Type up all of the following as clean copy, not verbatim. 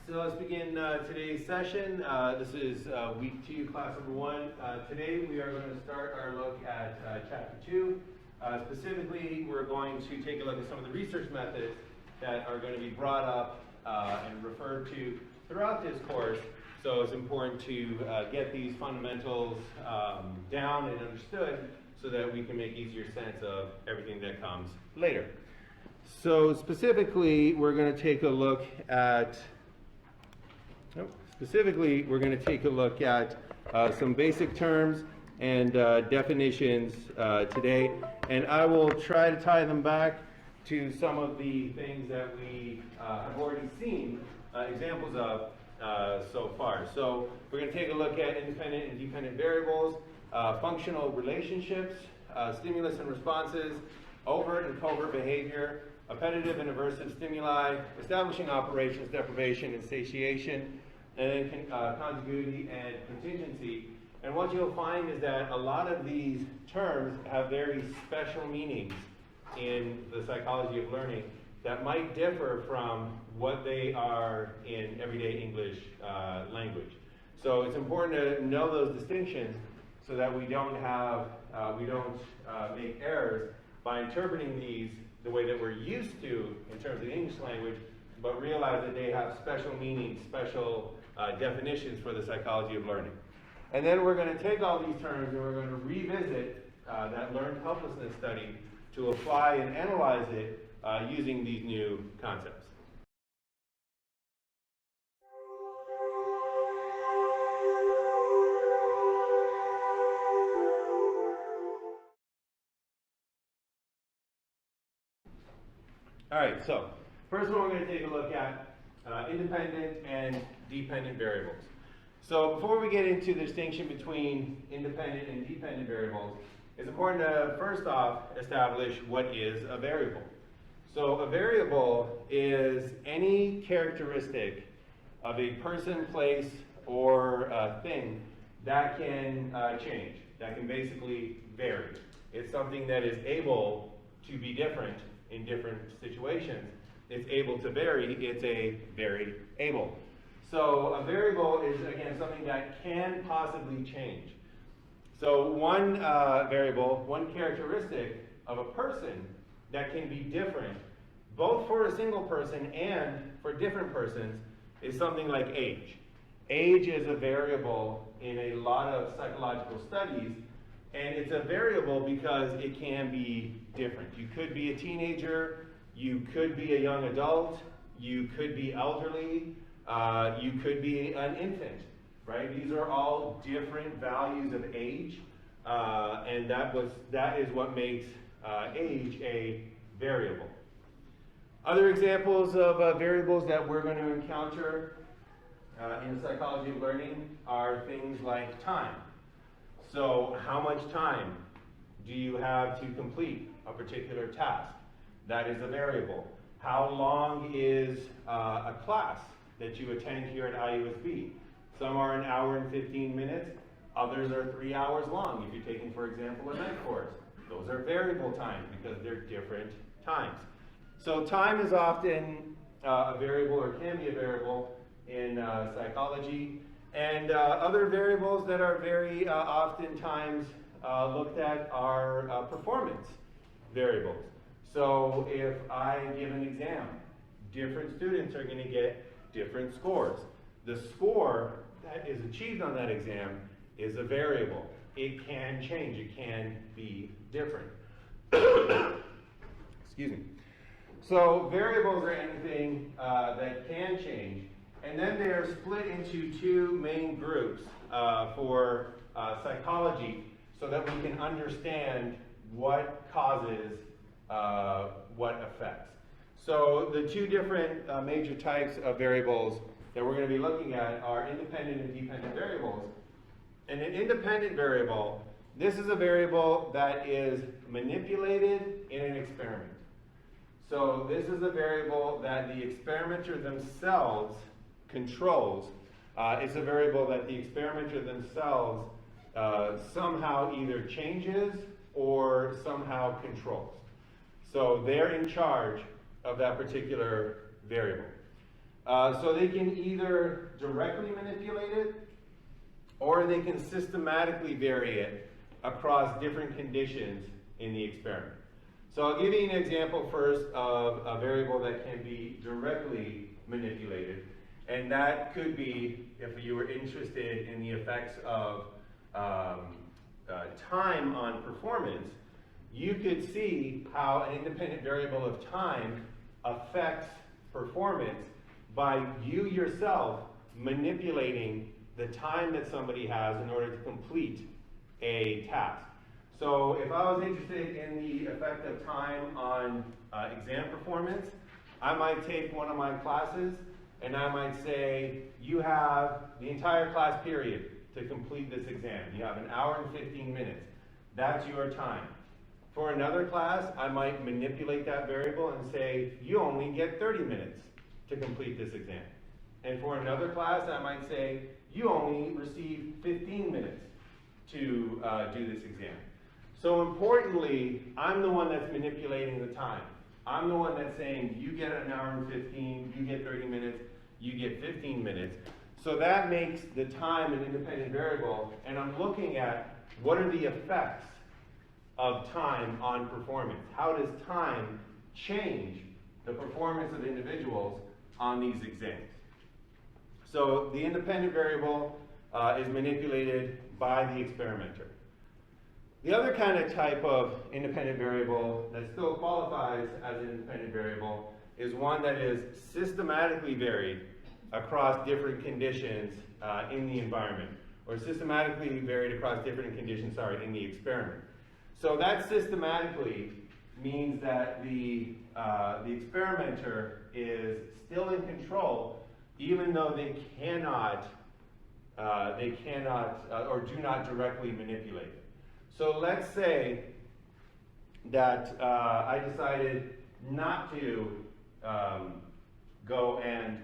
So let's begin today's session. This is week 2, class number 1. Today we are going to start our look at chapter 2. Specifically, we're going to take a look at some of the research methods that are going to be brought up and referred to throughout this course. So it's important to get these fundamentals down and understood so that we can make easier sense of everything that comes later. So specifically, we're going to take a look at some basic terms and definitions today, and I will try to tie them back to some of the things that we have already seen examples of so far. So we're going to take a look at independent and dependent variables, functional relationships, stimulus and responses, overt and covert behavior, appetitive and aversive stimuli, establishing operations, deprivation and satiation, and then contiguity and contingency. And what you'll find is that a lot of these terms have very special meanings in the psychology of learning that might differ from what they are in everyday English language. So it's important to know those distinctions so that we don't make errors by interpreting these the way that we're used to in terms of the English language, but realize that they have special meanings, special definitions for the psychology of learning. And then we're going to take all these terms and we're going to revisit that learned helplessness study to apply and analyze it using these new concepts. All right, so first one we're going to take a look at independent and dependent variables. So before we get into the distinction between independent and dependent variables, it's important to first off establish what is a variable. So a variable is any characteristic of a person, place, or thing that can change, that can basically vary. It's something that is able to be different in different situations. It's able to vary, it's a variable. So a variable is, again, something that can possibly change. So one variable, one characteristic of a person that can be different, both for a single person and for different persons, is something like age. Age is a variable in a lot of psychological studies, and it's a variable because it can be different. You could be a teenager, you could be a young adult, you could be elderly, you could be an infant, right? These are all different values of age, and that is what makes age a variable. Other examples of variables that we're going to encounter in the psychology of learning are things like time. So how much time do you have to complete a particular task? That is a variable. How long is a class that you attend here at IUSB? Some are an hour and 15 minutes, others are 3 hours long. If you're taking, for example, a night course, those are variable times because they're different times. So time is often a variable, or can be a variable in psychology. And other variables that are very oftentimes looked at are performance variables. So if I give an exam, different students are going to get different scores. The score that is achieved on that exam is a variable. It can change. It can be different. Excuse me. So variables are anything that can change. And then they are split into two main groups for psychology so that we can understand what causes what effects. So the two different major types of variables that we're going to be looking at are independent and dependent variables. And an independent variable, this is a variable that is manipulated in an experiment. So this is a variable that the experimenter themselves controls. It's a variable that the experimenter themselves somehow either changes or somehow controls. So they're in charge of that particular variable. So they can either directly manipulate it, or they can systematically vary it across different conditions in the experiment. So I'll give you an example first of a variable that can be directly manipulated, and that could be if you were interested in the effects of time on performance. You could see how an independent variable of time affects performance by you yourself manipulating the time that somebody has in order to complete a task. So if I was interested in the effect of time on exam performance, I might take one of my classes and I might say, you have the entire class period to complete this exam. You have 1 hour and 15 minutes. That's your time. For another class, I might manipulate that variable and say, you only get 30 minutes to complete this exam. And for another class, I might say, you only receive 15 minutes to do this exam. So importantly, I'm the one that's manipulating the time. I'm the one that's saying, you get 1 hour and 15, you get 30 minutes, you get 15 minutes. So that makes the time an independent variable, and I'm looking at what are the effects of time on performance. How does time change the performance of individuals on these exams? So the independent variable is manipulated by the experimenter. The other kind of type of independent variable that still qualifies as an independent variable is one that is systematically varied across different conditions in the environment, or systematically varied across different conditions, in the experiment. So that systematically means that the experimenter is still in control, even though they cannot or do not directly manipulate it. So let's say that I decided not to go and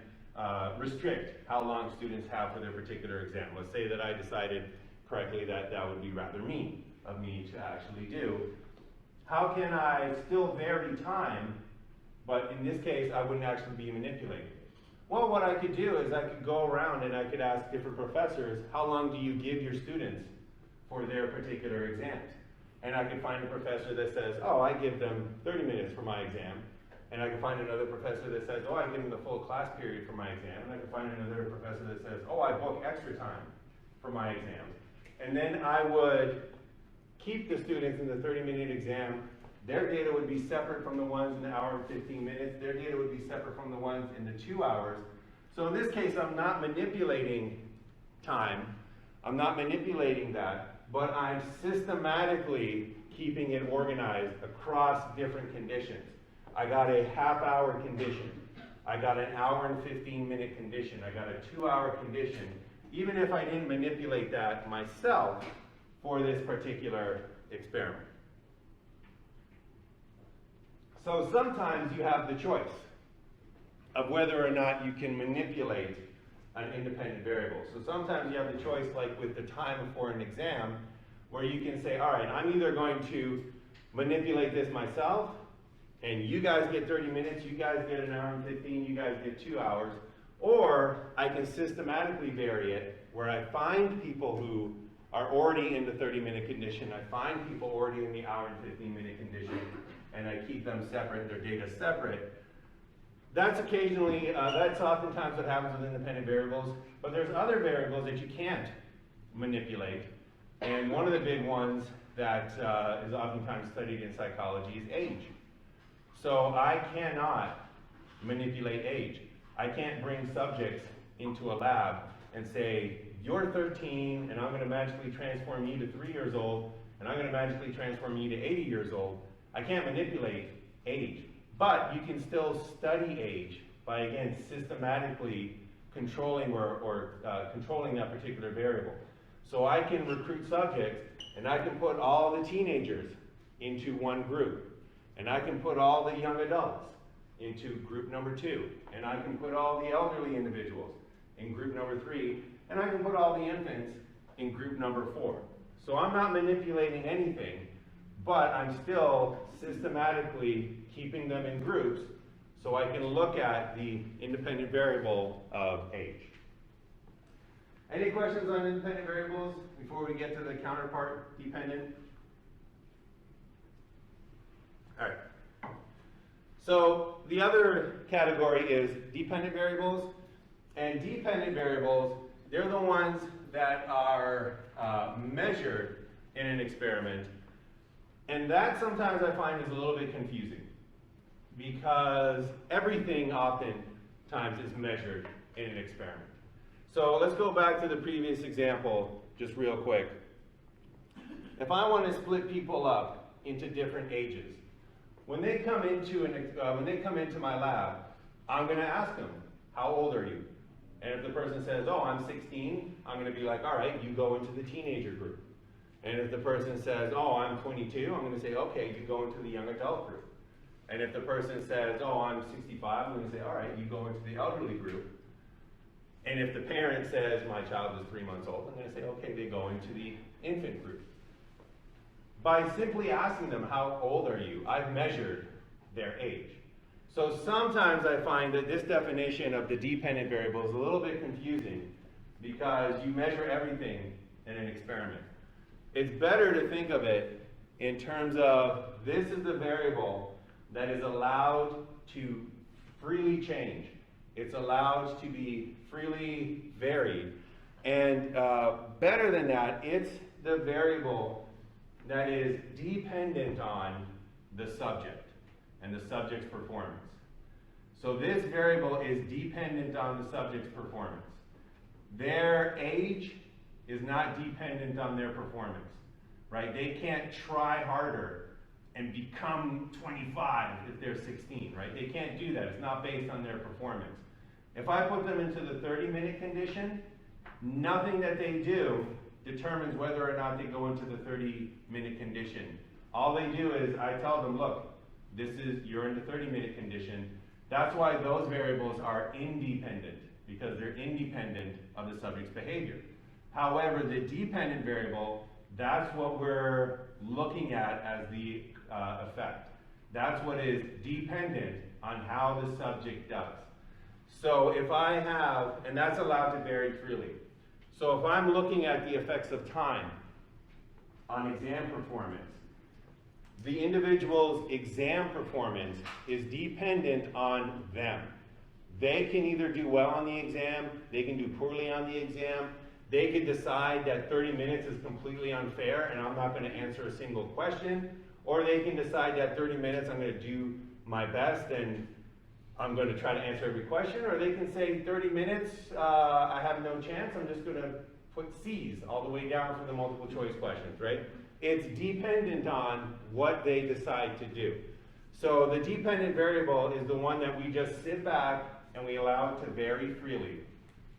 restrict how long students have for their particular exam. Let's say that I decided correctly that that would be rather mean of me to actually do. How can I still vary time, but in this case I wouldn't actually be manipulating it? Well, what I could do is I could go around and I could ask different professors, how long do you give your students for their particular exams? And I could find a professor that says, oh, I give them 30 minutes for my exam. And I could find another professor that says, oh, I give them the full class period for my exam. And I could find another professor that says, oh, I book extra time for my exam. And then I would keep the students in the 30-minute exam. Their data would be separate from the ones in the hour and 15 minutes. Their data would be separate from the ones in the 2 hours. So in this case, I'm not manipulating time. I'm not manipulating that, but I'm systematically keeping it organized across different conditions. I got a half-hour condition. I got an hour and 15-minute condition. I got a 2-hour condition, even if I didn't manipulate that myself for this particular experiment. So sometimes you have the choice of whether or not you can manipulate an independent variable. So sometimes you have the choice, like with the time for an exam, where you can say, all right, I'm either going to manipulate this myself, and you guys get 30 minutes, you guys get 1 hour and 15, you guys get 2 hours, or I can systematically vary it, where I find people who are already in the 30-minute condition, I find people already in the hour and 15-minute condition, and I keep them separate, their data separate. That's oftentimes what happens with independent variables, but there's other variables that you can't manipulate, and one of the big ones that is oftentimes studied in psychology is age. So I cannot manipulate age. I can't bring subjects into a lab and say, you're 13, and I'm going to magically transform you to 3 years old, and I'm going to magically transform you to 80 years old. I can't manipulate age. But you can still study age by, again, systematically controlling controlling that particular variable. So I can recruit subjects, and I can put all the teenagers into one group. And I can put all the young adults into group number 2. And I can put all the elderly individuals in group number 3. And I can put all the infants in group number 4. So I'm not manipulating anything, but I'm still systematically keeping them in groups So I can look at the independent variable of age. Any questions on independent variables before we get to the counterpart dependent? All right. So the other category is dependent variables. And dependent variables, they're the ones that are measured in an experiment. And that sometimes I find is a little bit confusing because everything oftentimes is measured in an experiment. So let's go back to the previous example just real quick. If I want to split people up into different ages, when they come into my lab, I'm going to ask them, how old are you? And if the person says, oh, I'm 16, I'm going to be like, all right, you go into the teenager group. And if the person says, oh, I'm 22, I'm going to say, okay, you go into the young adult group. And if the person says, oh, I'm 65, I'm going to say, all right, you go into the elderly group. And if the parent says, my child is 3 months old, I'm going to say, okay, they go into the infant group. By simply asking them, how old are you, I've measured their age. So sometimes I find that this definition of the dependent variable is a little bit confusing because you measure everything in an experiment. It's better to think of it in terms of this is the variable that is allowed to freely change. It's allowed to be freely varied. And better than that, it's the variable that is dependent on the subject and the subject's performance. So this variable is dependent on the subject's performance. Their age is not dependent on their performance, right? They can't try harder and become 25 if they're 16, right? They can't do that. It's not based on their performance. If I put them into the 30-minute condition, nothing that they do determines whether or not they go into the 30-minute condition. All they do is I tell them, look, you're in the 30-minute condition. That's why those variables are independent, because they're independent of the subject's behavior. However, the dependent variable, that's what we're looking at as the effect. That's what is dependent on how the subject does. So if I have, and that's allowed to vary freely. So if I'm looking at the effects of time on exam performance, the individual's exam performance is dependent on them. They can either do well on the exam, they can do poorly on the exam, they could decide that 30 minutes is completely unfair and I'm not going to answer a single question, or they can decide that 30 minutes I'm going to do my best and I'm going to try to answer every question, or they can say 30 minutes, I have no chance, I'm just going to put C's all the way down for the multiple choice questions, right? It's dependent on what they decide to do. So the dependent variable is the one that we just sit back and we allow it to vary freely.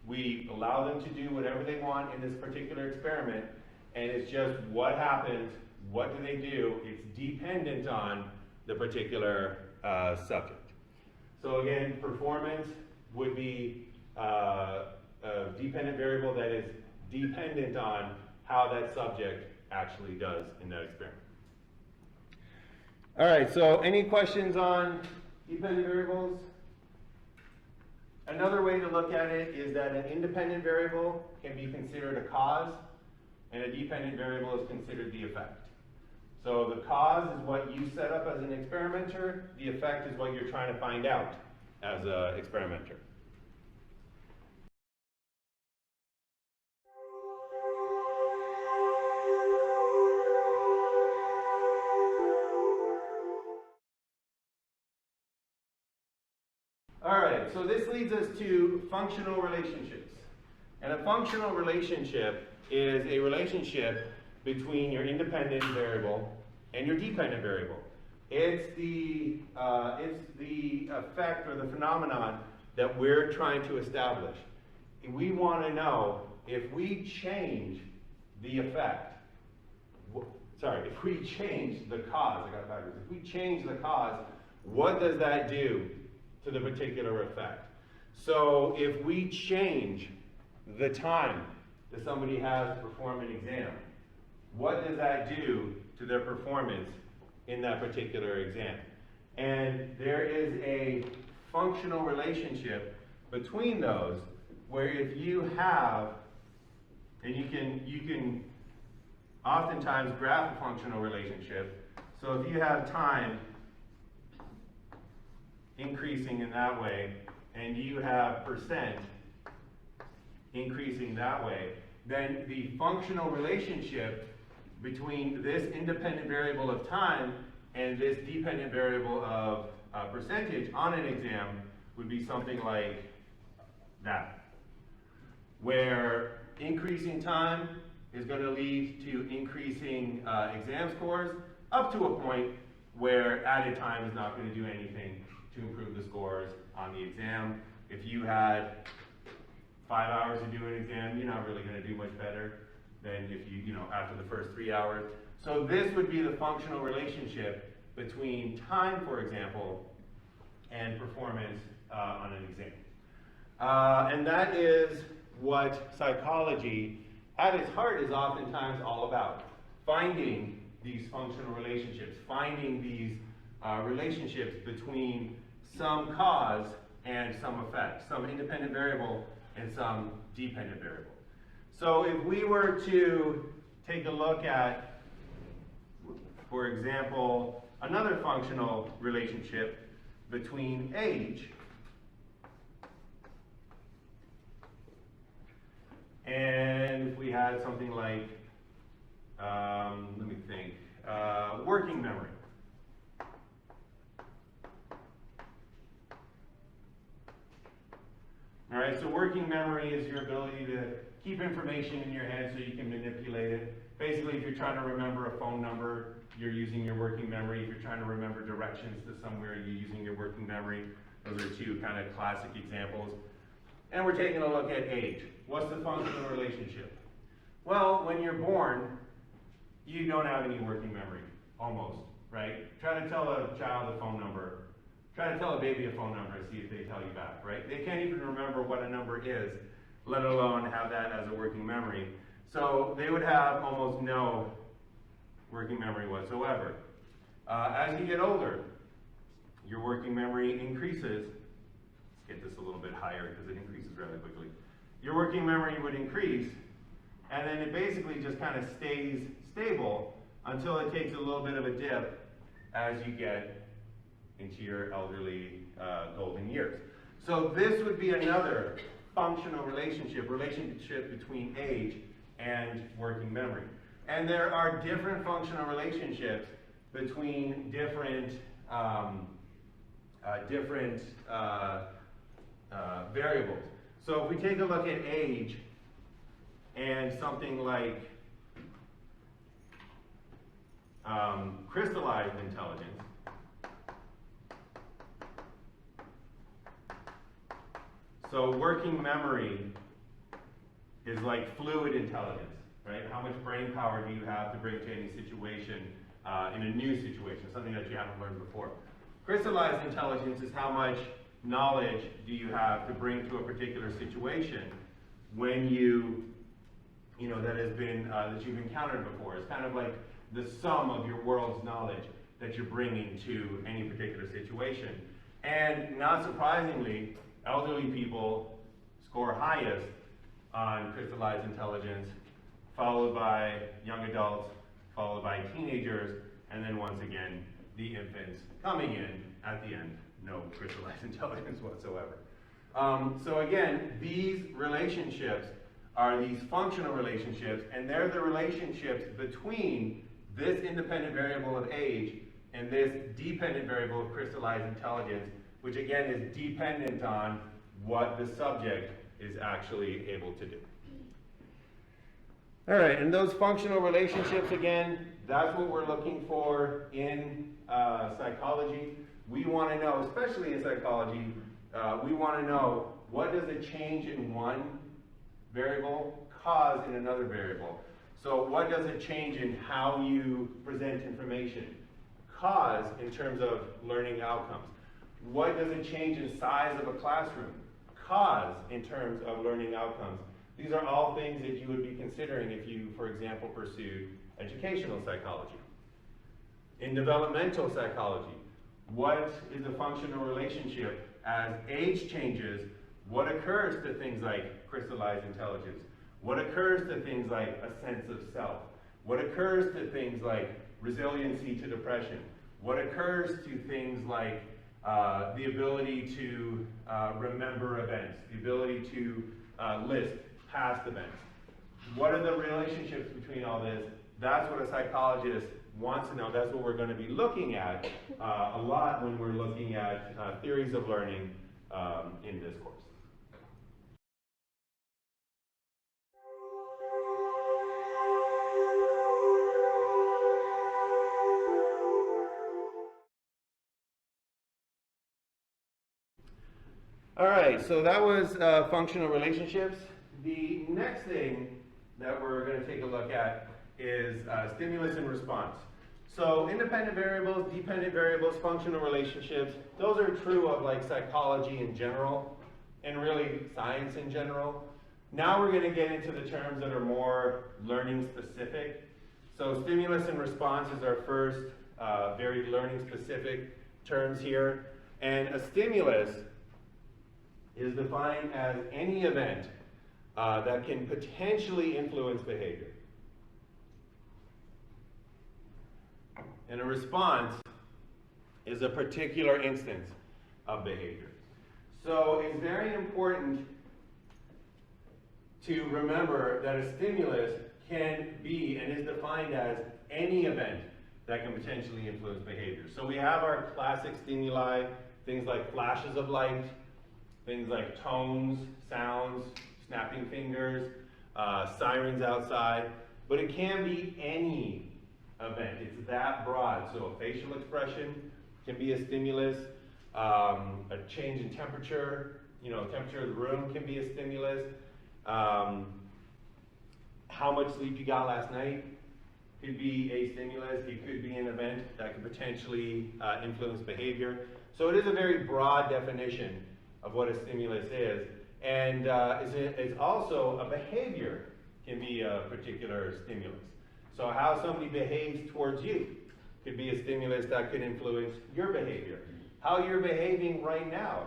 We allow them to do whatever they want in this particular experiment, and it's just what happens, what do they do, it's dependent on the particular subject. So again, performance would be a dependent variable that is dependent on how that subject actually does in that experiment. All right, so any questions on dependent variables? Another way to look at it is that an independent variable can be considered a cause, and a dependent variable is considered the effect. So the cause is what you set up as an experimenter, the effect is what you're trying to find out as an experimenter. All right, so this leads us to functional relationships. And a functional relationship is a relationship between your independent variable and your dependent variable. It's the effect or the phenomenon that we're trying to establish. We want to know if we change the effect, if we change the cause, I got it backwards. If we change the cause, what does that do to the particular effect? So if we change the time that somebody has to perform an exam, what does that do to their performance in that particular exam? And there is a functional relationship between those, where if you have, and you can oftentimes graph a functional relationship. So if you have time increasing in that way, and you have percent increasing that way, then the functional relationship between this independent variable of time and this dependent variable of percentage on an exam would be something like that, where increasing time is going to lead to increasing exam scores up to a point where added time is not going to do anything to improve the scores on the exam. If you had 5 hours to do an exam, you're not really going to do much better than if you after the first 3 hours. So this would be the functional relationship between time, for example, and performance on an exam. And that is what psychology, at its heart, is oftentimes all about. Finding these functional relationships, finding these relationships between some cause and some effect, some independent variable and some dependent variable. So if we were to take a look at, for example, another functional relationship between age and if we had something like, let me think, working memory. All right, so working memory is your ability to keep information in your head so you can manipulate it. Basically, if you're trying to remember a phone number, you're using your working memory. If you're trying to remember directions to somewhere, you're using your working memory. Those are two kind of classic examples. And we're taking a look at age. What's the functional relationship? Well, when you're born, you don't have any working memory, almost, right? Try to tell a child a phone number. Try to tell a baby a phone number and see if they tell you back, right? They can't even remember what a number is, let alone have that as a working memory. So they would have almost no working memory whatsoever. As you get older, your working memory increases. Let's get this a little bit higher because it increases rather quickly. Your working memory would increase, and then it basically just kind of stays stable until it takes a little bit of a dip as you get into your elderly golden years. So this would be another functional relationship between age and working memory. And there are different functional relationships between different variables. So if we take a look at age and something like crystallized intelligence, so working memory is like fluid intelligence, right? How much brain power do you have to bring to any situation in a new situation, something that you haven't learned before. Crystallized intelligence is how much knowledge do you have to bring to a particular situation when that you've encountered before. It's kind of like the sum of your world's knowledge that you're bringing to any particular situation. And not surprisingly, elderly people score highest on crystallized intelligence, followed by young adults, followed by teenagers, and then once again, the infants coming in at the end, no crystallized intelligence whatsoever. So again, these relationships are these functional relationships, and they're the relationships between this independent variable of age and this dependent variable of crystallized intelligence, which again is dependent on what the subject is actually able to do. All right, and those functional relationships, again, that's what we're looking for in psychology. We want to know, especially in psychology, we want to know what does a change in one variable cause in another variable. So what does a change in how you present information cause in terms of learning outcomes? What does a change in size of a classroom cause in terms of learning outcomes? These are all things that you would be considering if you, for example, pursued educational psychology. In developmental psychology, what is the functional relationship as age changes, what occurs to things like crystallized intelligence? What occurs to things like a sense of self? What occurs to things like resiliency to depression? What occurs to things like the ability to remember events, the ability to list past events? What are the relationships between all this? That's what a psychologist wants to know. That's what we're going to be looking at a lot when we're looking at theories of learning in this course. All right, so that was functional relationships. The next thing that we're going to take a look at is stimulus and response. So independent variables, dependent variables, functional relationships, those are true of like psychology in general and really science in general. Now we're going to get into the terms that are more learning specific. So stimulus and response is our first very learning specific terms here. And a stimulus is defined as any event that can potentially influence behavior. And a response is a particular instance of behavior. So it's very important to remember that a stimulus can be and is defined as any event that can potentially influence behavior. So we have our classic stimuli, things like flashes of light, things like tones, sounds, snapping fingers, sirens outside, but it can be any event. It's that broad. So a facial expression can be a stimulus. A change in temperature, temperature of the room can be a stimulus. How much sleep you got last night could be a stimulus. It could be an event that could potentially influence behavior. So it is a very broad definition of what a stimulus is. And it's also a behavior can be a particular stimulus. So how somebody behaves towards you could be a stimulus that could influence your behavior. How you're behaving right now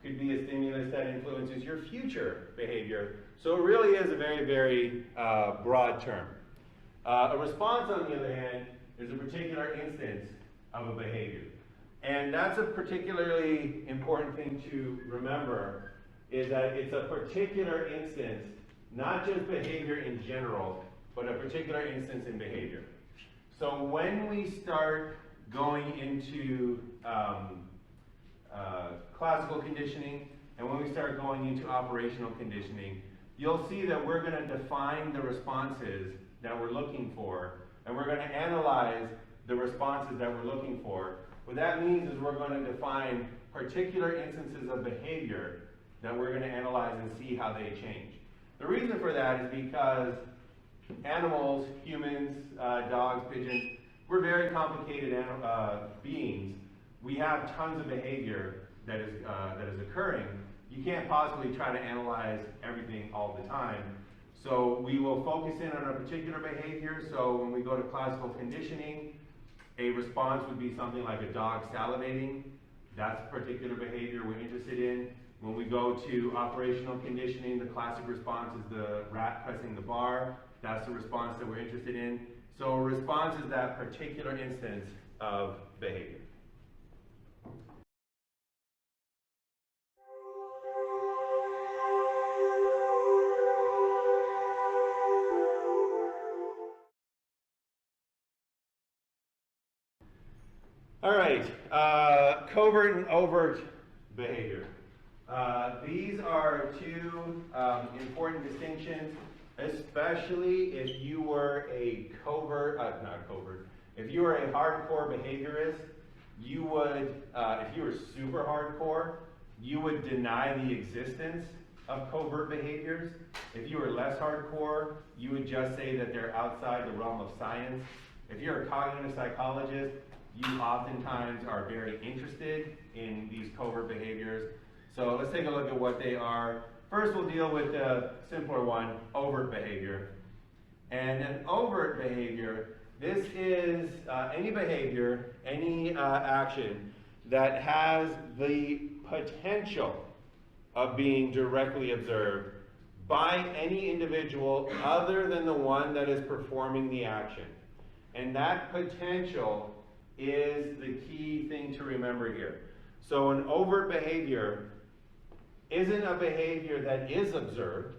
could be a stimulus that influences your future behavior. So it really is a very, very broad term. A response, on the other hand, is a particular instance of a behavior. And that's a particularly important thing to remember, is that it's a particular instance, not just behavior in general, but a particular instance in behavior. So when we start going into classical conditioning, and when we start going into operational conditioning, you'll see that we're going to define the responses that we're looking for, and we're going to analyze the responses that we're looking for. What that means is we're going to define particular instances of behavior that we're going to analyze and see how they change. The reason for that is because animals, humans, dogs, pigeons, we're very complicated beings. We have tons of behavior that is occurring. You can't possibly try to analyze everything all the time. So we will focus in on a particular behavior. So when we go to classical conditioning, a response would be something like a dog salivating. That's a particular behavior we're interested in. When we go to operational conditioning, the classic response is the rat pressing the bar. That's the response that we're interested in. So a response is that particular instance of behavior. All right, covert and overt behavior. These are two important distinctions, especially if you were a if you were a hardcore behaviorist, you would, if you were super hardcore, you would deny the existence of covert behaviors. If you were less hardcore, you would just say that they're outside the realm of science. If you're a cognitive psychologist, you oftentimes are very interested in these covert behaviors. So let's take a look at what they are. First, we'll deal with the simpler one, overt behavior. And an overt behavior, this is any behavior, any action that has the potential of being directly observed by any individual other than the one that is performing the action. And that potential is the key thing to remember here. So an overt behavior isn't a behavior that is observed.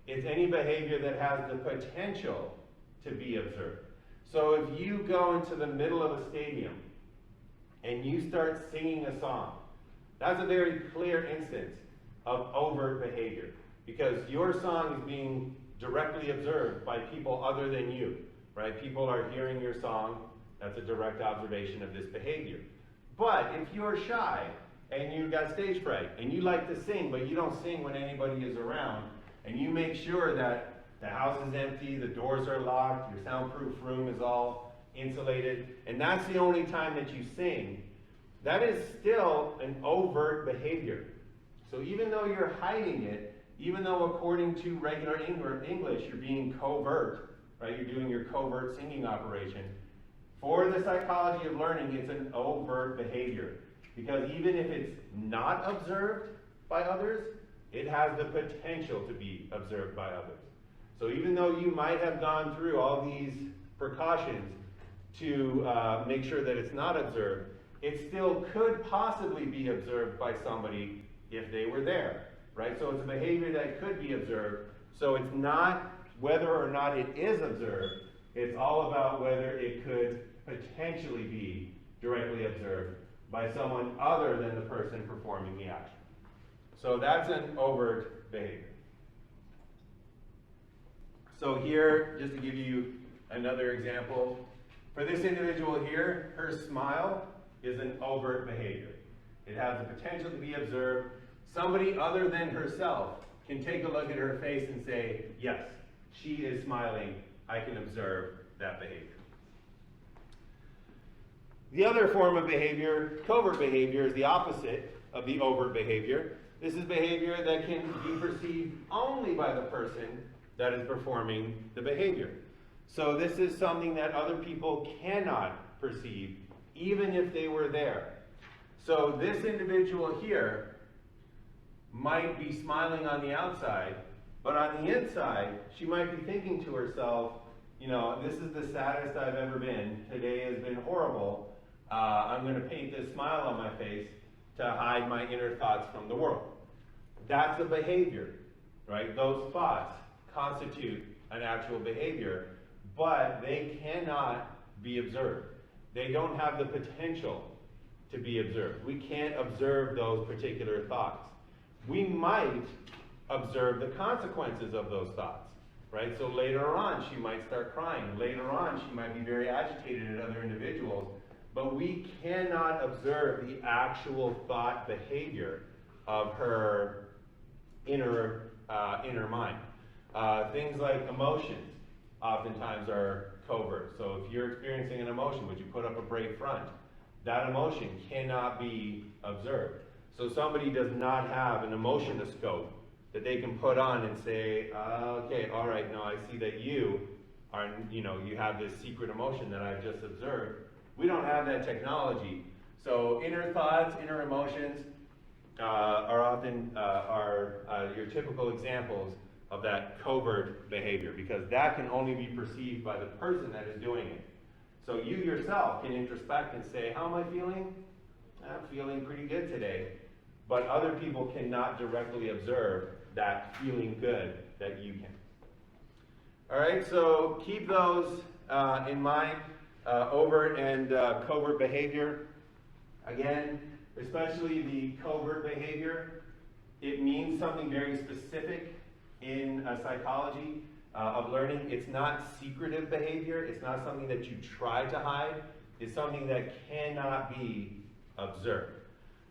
It's any behavior that has the potential to be observed. So if you go into the middle of a stadium and you start singing a song, that's a very clear instance of overt behavior, because your song is being directly observed by people other than you, right? People are hearing your song. That's a direct observation of this behavior. But if you're shy and you've got stage fright and you like to sing, but you don't sing when anybody is around, and you make sure that the house is empty, the doors are locked, your soundproof room is all insulated, and that's the only time that you sing, that is still an overt behavior. So even though you're hiding it, even though according to regular English you're being covert, right? You're doing your covert singing operation. For the psychology of learning, it's an overt behavior. Because even if it's not observed by others, it has the potential to be observed by others. So even though you might have gone through all these precautions to make sure that it's not observed, it still could possibly be observed by somebody if they were there, right? So it's a behavior that could be observed. So it's not whether or not it is observed, it's all about whether it could potentially be directly observed by someone other than the person performing the action. So that's an overt behavior. So here, just to give you another example, for this individual here, her smile is an overt behavior. It has the potential to be observed. Somebody other than herself can take a look at her face and say, yes, she is smiling. I can observe that behavior. The other form of behavior, covert behavior, is the opposite of the overt behavior. This is behavior that can be perceived only by the person that is performing the behavior. So this is something that other people cannot perceive, even if they were there. So this individual here might be smiling on the outside, but on the inside, she might be thinking to herself, you know, this is the saddest I've ever been. Today has been horrible. I'm going to paint this smile on my face to hide my inner thoughts from the world. That's a behavior, right? Those thoughts constitute an actual behavior, but they cannot be observed. They don't have the potential to be observed. We can't observe those particular thoughts. We might observe the consequences of those thoughts, right? So later on, she might start crying. Later on, she might be very agitated at other individuals, but we cannot observe the actual thought behavior of her inner mind. Things like emotions oftentimes are covert. So if you're experiencing an emotion, but you put up a brave front, that emotion cannot be observed. So somebody does not have an emotionoscope that they can put on and say, okay, all right, no, I see that you are, you have this secret emotion that I've just observed. We don't have that technology. So inner thoughts, inner emotions are often your typical examples of that covert behavior, because that can only be perceived by the person that is doing it. So you yourself can introspect and say, how am I feeling? I'm feeling pretty good today. But other people cannot directly observe that feeling good that you can. All right, so keep those in mind, overt and covert behavior. Again, especially the covert behavior, it means something very specific in psychology of learning. It's not secretive behavior. It's not something that you try to hide. It's something that cannot be observed.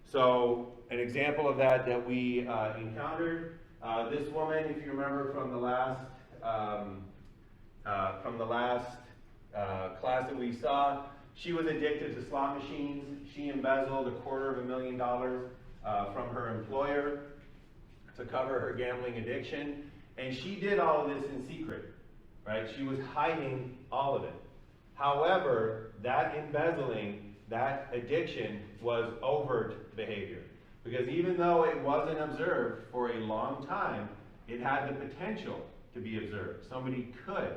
So an example of that we encountered, this woman, if you remember from the last class that we saw, she was addicted to slot machines. She embezzled $250,000 from her employer to cover her gambling addiction. And she did all of this in secret, right? She was hiding all of it. However, that embezzling that addiction was overt behavior. Because even though it wasn't observed for a long time, it had the potential to be observed. Somebody could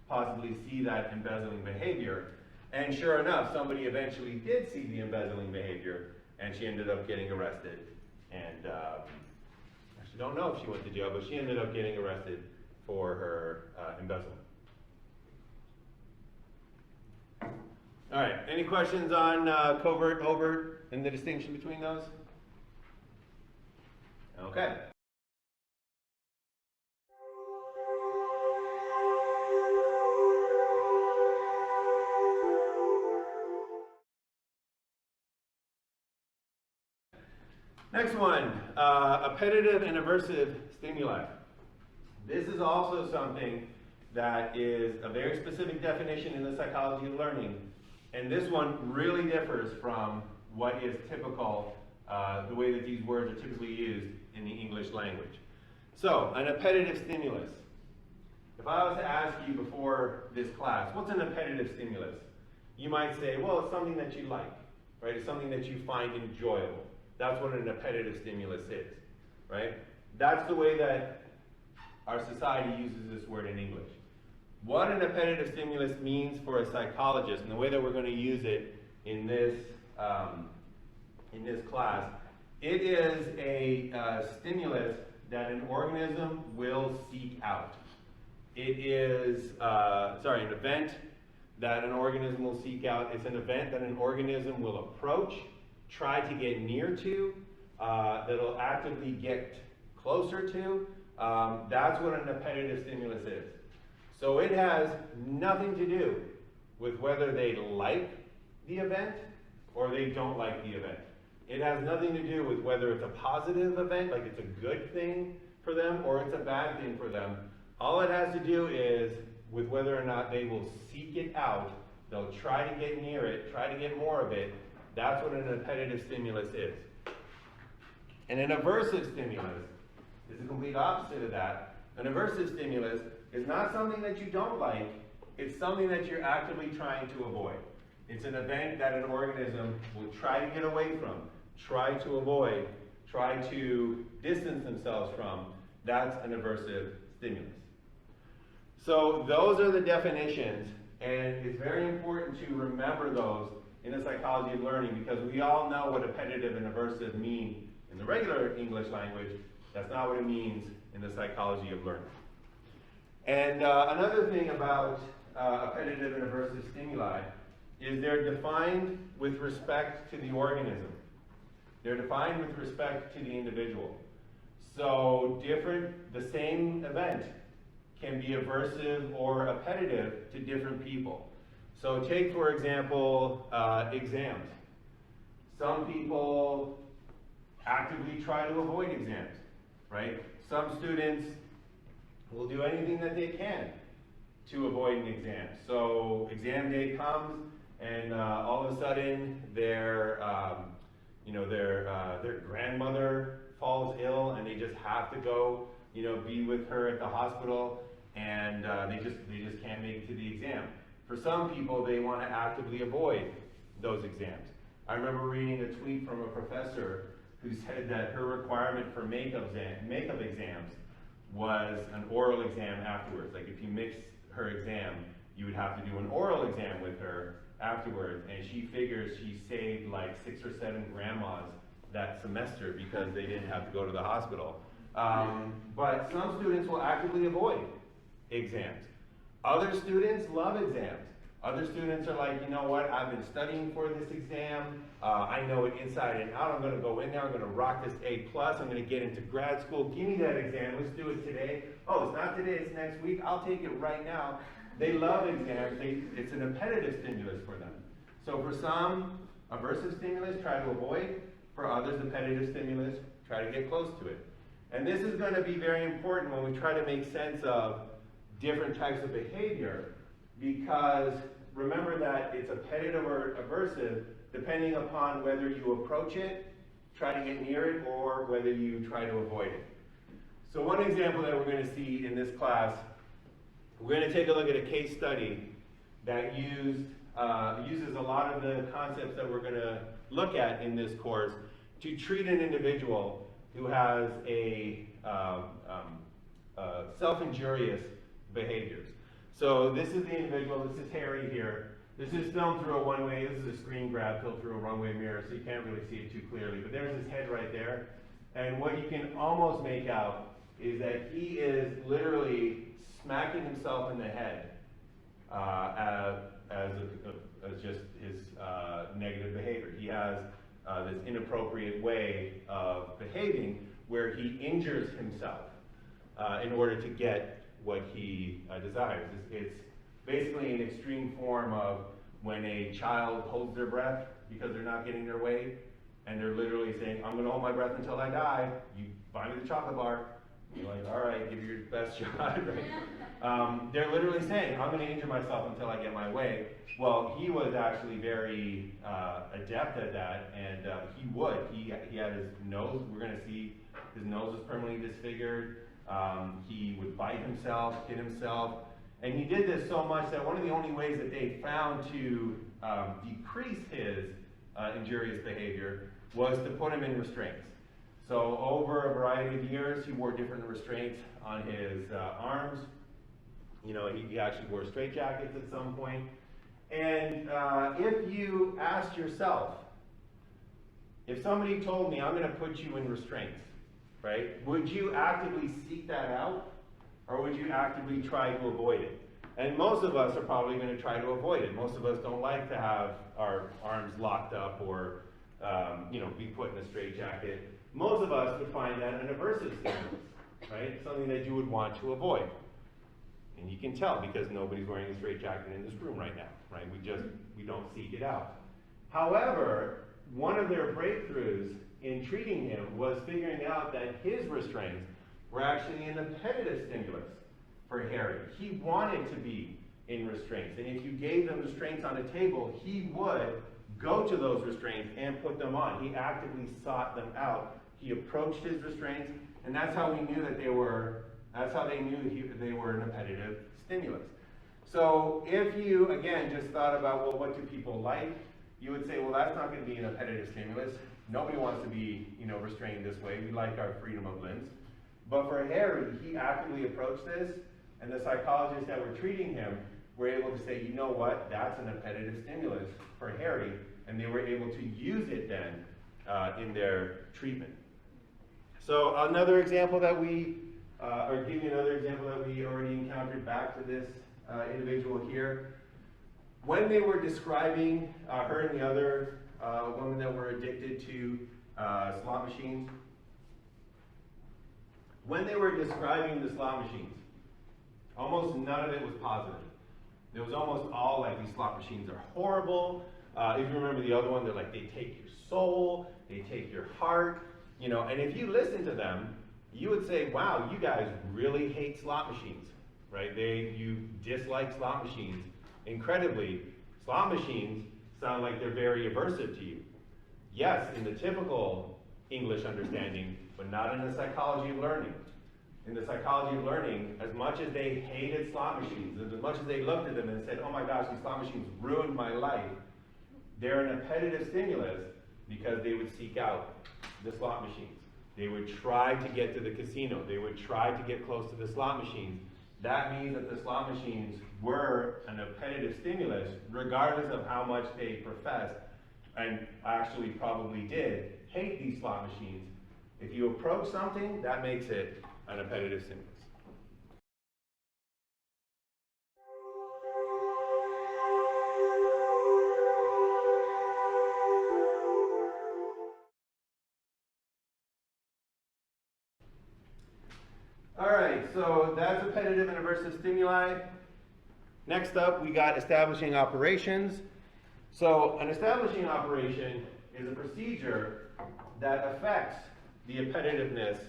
possibly see that embezzling behavior. And sure enough, somebody eventually did see the embezzling behavior, and she ended up getting arrested. And actually don't know if she went to jail, but she ended up getting arrested for her embezzlement. All right, any questions on covert, overt, and the distinction between those? Okay. Next one, appetitive and aversive stimuli. This is also something that is a very specific definition in the psychology of learning. And this one really differs from what is typical, the way that these words are typically used in the English language. So, an appetitive stimulus. If I was to ask you before this class, what's an appetitive stimulus? You might say, well, it's something that you like, right? It's something that you find enjoyable. That's what an appetitive stimulus is, right? That's the way that our society uses this word in English. What an appetitive stimulus means for a psychologist, and the way that we're going to use it in this class, it is a stimulus that an organism will seek out. It is, an event that an organism will seek out. It's an event that an organism will approach, try to get near to, that'll actively get closer to. That's what an appetitive stimulus is. So it has nothing to do with whether they like the event or they don't like the event. It has nothing to do with whether it's a positive event, like it's a good thing for them, or it's a bad thing for them. All it has to do is with whether or not they will seek it out. They'll try to get near it, try to get more of it. That's what an appetitive stimulus is. And an aversive stimulus is the complete opposite of that. An aversive stimulus is not something that you don't like, it's something that you're actively trying to avoid. It's an event that an organism will try to get away from, try to avoid, try to distance themselves from. That's an aversive stimulus. So those are the definitions, and it's very important to remember those in the psychology of learning, because we all know what appetitive and aversive mean in the regular English language. That's not what it means in the psychology of learning. And another thing about appetitive and aversive stimuli is they're defined with respect to the organism. They're defined with respect to the individual. So the same event can be aversive or appetitive to different people. So take, for example, exams. Some people actively try to avoid exams, right? Some students will do anything that they can to avoid an exam. So exam day comes, and all of a sudden their grandmother falls ill, and they just have to go, be with her at the hospital, and they just can't make it to the exam. For some people, they want to actively avoid those exams. I remember reading a tweet from a professor who said that her requirement for makeup exams was an oral exam afterwards. Like if you mixed her exam, you would have to do an oral exam with her afterwards, and she figures she saved like 6 or 7 grandmas that semester because they didn't have to go to the hospital. But some students will actively avoid exams. Other students love exams. Other students are like, you know what, I've been studying for this exam. I know it inside and out. I'm going to go in there. I'm going to rock this A+. I'm going to get into grad school. Give me that exam. Let's do it today. Oh, it's not today. It's next week. I'll take it right now. They love exams. It's an appetitive stimulus for them. So for some, aversive stimulus, try to avoid. For others, appetitive stimulus, try to get close to it. And this is going to be very important when we try to make sense of different types of behavior, because remember that it's appetitive or aversive depending upon whether you approach it, try to get near it, or whether you try to avoid it. So one example that we're going to see in this class, we're going to take a look at a case study that used uses a lot of the concepts that we're going to look at in this course to treat an individual who has a self-injurious behaviors. So this is the individual, this is Harry here. This is filmed through a one-way, this is a screen grab filmed through a one-way mirror, so you can't really see it too clearly. But there's his head right there. And what you can almost make out is that he is literally smacking himself in the head as just his negative behavior. He has this inappropriate way of behaving where he injures himself in order to get what he desires. It's basically an extreme form of when a child holds their breath because they're not getting their way, and they're literally saying, I'm going to hold my breath until I die. You buy me the chocolate bar. You're like, all right, give it your best shot, right? They're literally saying, I'm going to injure myself until I get my way. Well, he was actually very adept at that, and he would. He had his nose, we're going to see his nose was permanently disfigured. He would bite himself, hit himself, and he did this so much that one of the only ways that they found to decrease his injurious behavior was to put him in restraints. So over a variety of years, he wore different restraints on his arms. You know, he actually wore straitjackets at some point. And if you asked yourself, if somebody told me, I'm going to put you in restraints, right, would you actively seek that out, or would you actively try to avoid it? And most of us are probably going to try to avoid it. Most of us don't like to have our arms locked up or you know, be put in a straitjacket. Most of us would find that an aversive stimulus, right? Something that you would want to avoid. And you can tell because nobody's wearing a straitjacket in this room right now, right? We don't seek it out. However, one of their breakthroughs in treating him was figuring out that his restraints were actually an appetitive stimulus for Harry. He wanted to be in restraints. And if you gave them restraints on a table, he would go to those restraints and put them on. He actively sought them out. He approached his restraints, and that's how we knew that they were, that's how they knew they were an appetitive stimulus. So if you, again, just thought about, well, what do people like? You would say, well, that's not going to be an appetitive stimulus. Nobody wants to be, you know, restrained this way. We like our freedom of limbs. But for Harry, he actively approached this, and the psychologists that were treating him were able to say, you know what, that's an appetitive stimulus for Harry, and they were able to use it then in their treatment. So another example that we, or give you another example that we already encountered back to this individual here. When they were describing her and the other women that were addicted to slot machines, when they were describing the slot machines, almost none of it was positive. It was almost all like, these slot machines are horrible. If you remember the other one, they're like, they take your soul, they take your heart, you know, and if you listen to them, you would say, wow, you guys really hate slot machines, right? You dislike slot machines. Incredibly, slot machines sound like they're very aversive to you. Yes, in the typical English understanding, but not in the psychology of learning. In the psychology of learning, as much as they hated slot machines, as much as they looked at them and said, oh my gosh, these slot machines ruined my life, they're an appetitive stimulus because they would seek out the slot machines. They would try to get to the casino. They would try to get close to the slot machines. That means that the slot machines were an appetitive stimulus, regardless of how much they professed, and actually probably did, hate these slot machines. If you approach something, that makes it an appetitive stimulus. All right, so that's appetitive and aversive stimuli. Next up, we got establishing operations. So an establishing operation is a procedure that affects the appetitiveness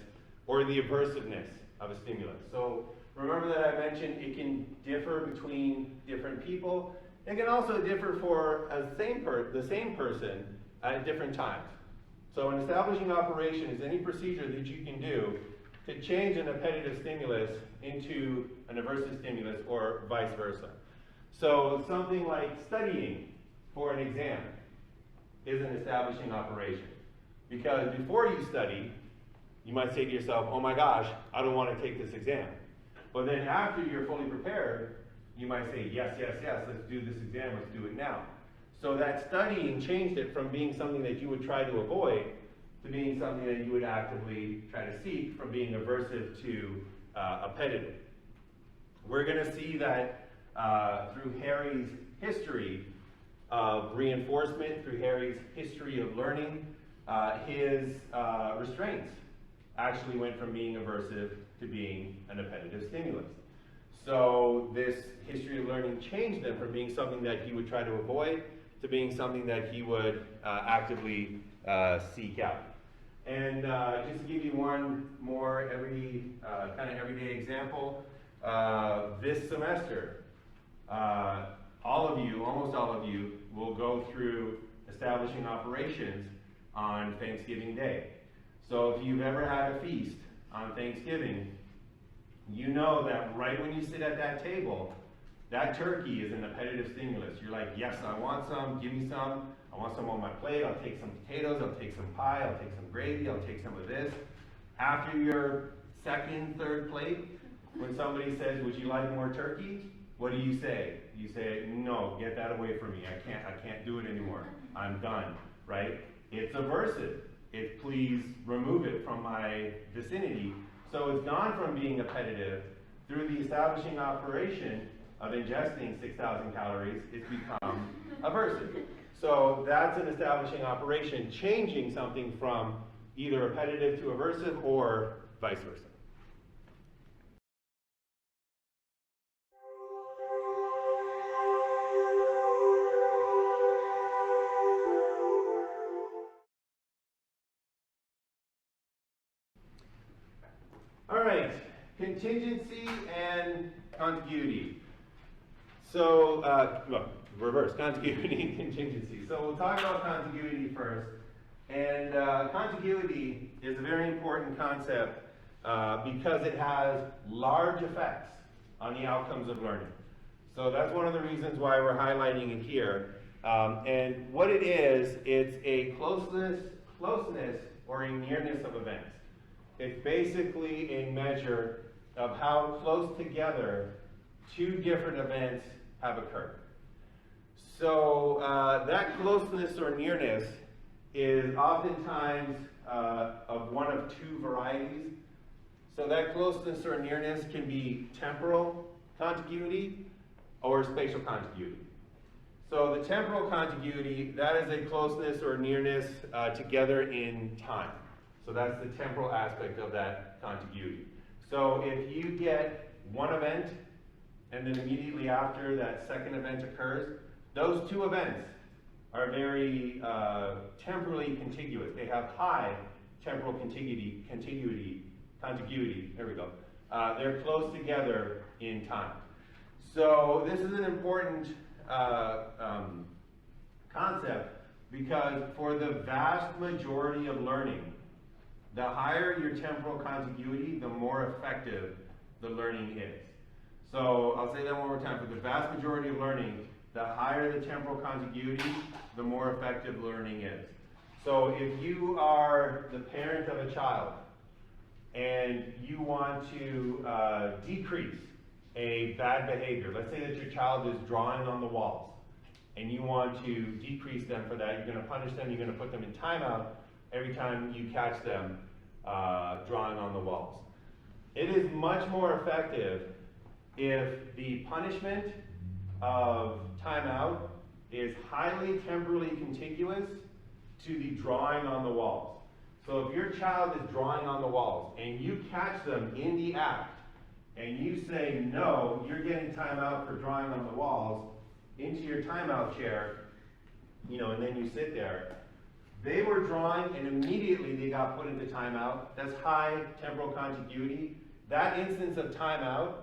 or the aversiveness of a stimulus. So remember that I mentioned it can differ between different people. It can also differ for the same person at different times. So an establishing operation is any procedure that you can do to change an appetitive stimulus into an aversive stimulus or vice versa. So something like studying for an exam is an establishing operation. Because before you study, you might say to yourself, oh my gosh, I don't want to take this exam. But then after you're fully prepared, you might say, yes, yes, yes, let's do this exam, let's do it now. So that studying changed it from being something that you would try to avoid to being something that you would actively try to seek, from being aversive to appetitive. We're going to see that through Harry's history of reinforcement, through Harry's history of learning, his restraints actually went from being aversive to being an appetitive stimulus. So this history of learning changed him from being something that he would try to avoid to being something that he would actively seek out. And just to give you one more kind of everyday example, this semester, all of you, almost all of you, will go through establishing operations on Thanksgiving Day. So if you've ever had a feast on Thanksgiving, you know that right when you sit at that table, that turkey is an appetitive stimulus. You're like, yes, I want some, give me some. I want some on my plate, I'll take some potatoes, I'll take some pie, I'll take some gravy, I'll take some of this. After your second, third plate, when somebody says, would you like more turkey? What do you say? You say, no, get that away from me. I can't do it anymore. I'm done, right? It's aversive. It's please remove it from my vicinity. So it's gone from being appetitive through the establishing operation of ingesting 6,000 calories, it's become aversive. So that's an establishing operation, changing something from either appetitive to aversive or vice versa. All right, contingency and contiguity. So, reverse, contiguity and contingency. So we'll talk about contiguity first. And contiguity is a very important concept because it has large effects on the outcomes of learning. So that's one of the reasons why we're highlighting it here. And what it is, it's a closeness or a nearness of events. It's basically a measure of how close together two different events have occurred. So that closeness or nearness is oftentimes of one of two varieties. So that closeness or nearness can be temporal contiguity or spatial contiguity. So the temporal contiguity, that is a closeness or nearness together in time. So that's the temporal aspect of that contiguity. So if you get one event and then immediately after that second event occurs, those two events are very temporally contiguous. They have high temporal contiguity, there we go. They're close together in time. So this is an important concept because for the vast majority of learning, the higher your temporal contiguity, the more effective the learning is. So I'll say that one more time. For the vast majority of learning, the higher the temporal contiguity, the more effective learning is. So if you are the parent of a child and you want to decrease a bad behavior, let's say that your child is drawing on the walls and you want to decrease them for that, you're going to punish them, you're going to put them in timeout every time you catch them drawing on the walls. It is much more effective if the punishment of timeout is highly temporally contiguous to the drawing on the walls. So if your child is drawing on the walls and you catch them in the act and you say, no, you're getting timeout for drawing on the walls, into your timeout chair, and then you sit there. They were drawing and immediately they got put into timeout. That's high temporal contiguity. That instance of timeout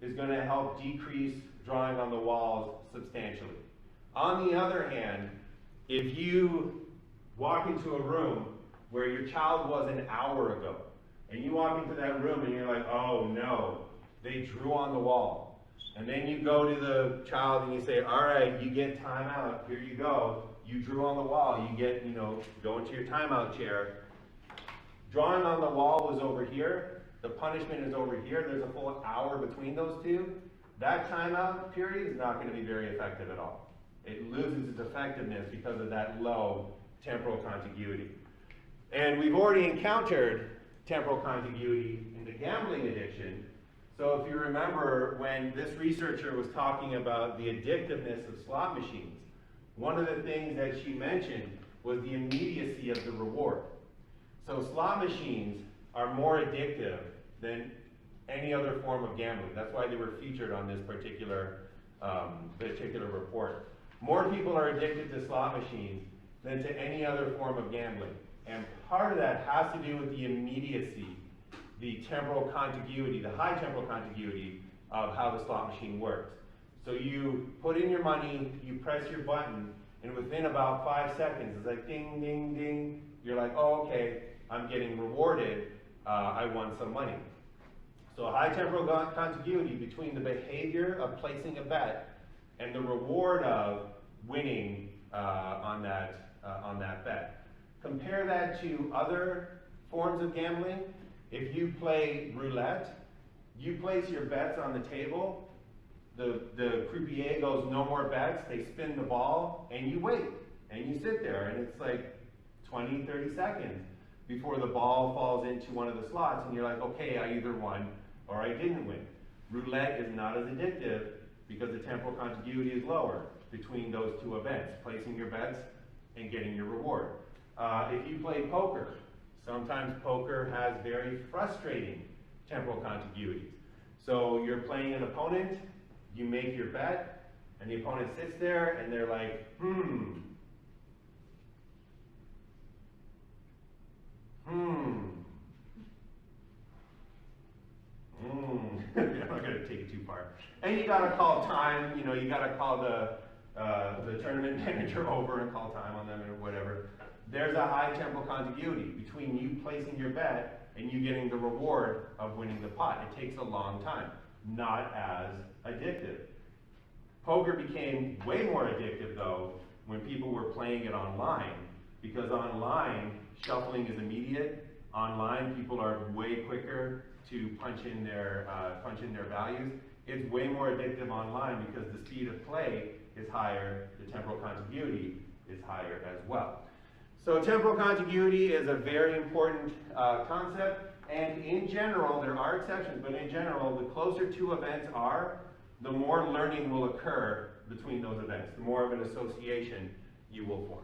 is going to help decrease drawing on the walls substantially. On the other hand, if you walk into a room where your child was an hour ago, and you walk into that room and you're like, oh no, they drew on the wall. And then you go to the child and you say, all right, you get timeout, here you go. You drew on the wall, you get, go into your timeout chair. Drawing on the wall was over here, the punishment is over here, there's a full hour between those two. That timeout period is not going to be very effective at all. It loses its effectiveness because of that low temporal contiguity. And we've already encountered temporal contiguity in the gambling addiction. So if you remember when this researcher was talking about the addictiveness of slot machines, one of the things that she mentioned was the immediacy of the reward. So slot machines are more addictive than any other form of gambling. That's why they were featured on this particular report. More people are addicted to slot machines than to any other form of gambling. And part of that has to do with the immediacy, the temporal contiguity, the high temporal contiguity of how the slot machine works. So you put in your money, you press your button, and within about 5 seconds, it's like ding, ding, ding. You're like, oh, okay, I'm getting rewarded, I won some money. So high temporal contiguity between the behavior of placing a bet and the reward of winning on that bet. Compare that to other forms of gambling. If you play roulette, you place your bets on the table, the croupier goes, no more bets, they spin the ball, and you wait, and you sit there, and it's like 20, 30 seconds before the ball falls into one of the slots, and you're like, okay, I either won or I didn't win. Roulette is not as addictive because the temporal contiguity is lower between those two events, placing your bets and getting your reward. If you play poker, sometimes poker has very frustrating temporal contiguities. So you're playing an opponent, you make your bet, and the opponent sits there and they're like, I'm not going to take it too far. And you got to call time, you got to call the tournament manager over and call time on them or whatever. There's a high temporal contiguity between you placing your bet and you getting the reward of winning the pot. It takes a long time, not as addictive. Poker became way more addictive though when people were playing it online, because online shuffling is immediate. Online people are way quicker to punch in their values. It's way more addictive online because the speed of play is higher, the temporal contiguity is higher as well. So temporal contiguity is a very important concept, and in general, there are exceptions, but in general, the closer two events are, the more learning will occur between those events, the more of an association you will form.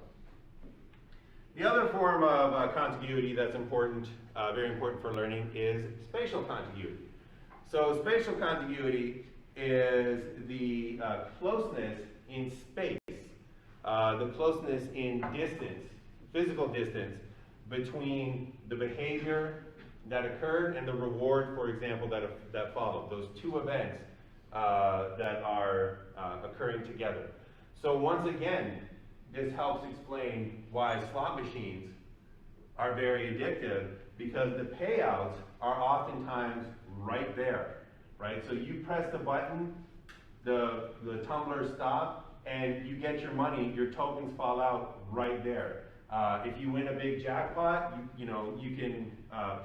The other form of contiguity that's important, very important for learning, is spatial contiguity. So spatial contiguity is the closeness in space, the closeness in distance, physical distance, between the behavior that occurred and the reward, for example, that followed. Those two events that are occurring together. So once again, this helps explain why slot machines are very addictive, because the payouts are oftentimes right there, right? So you press the button, the tumblers stop, and you get your money, your tokens fall out right there. If you win a big jackpot, you can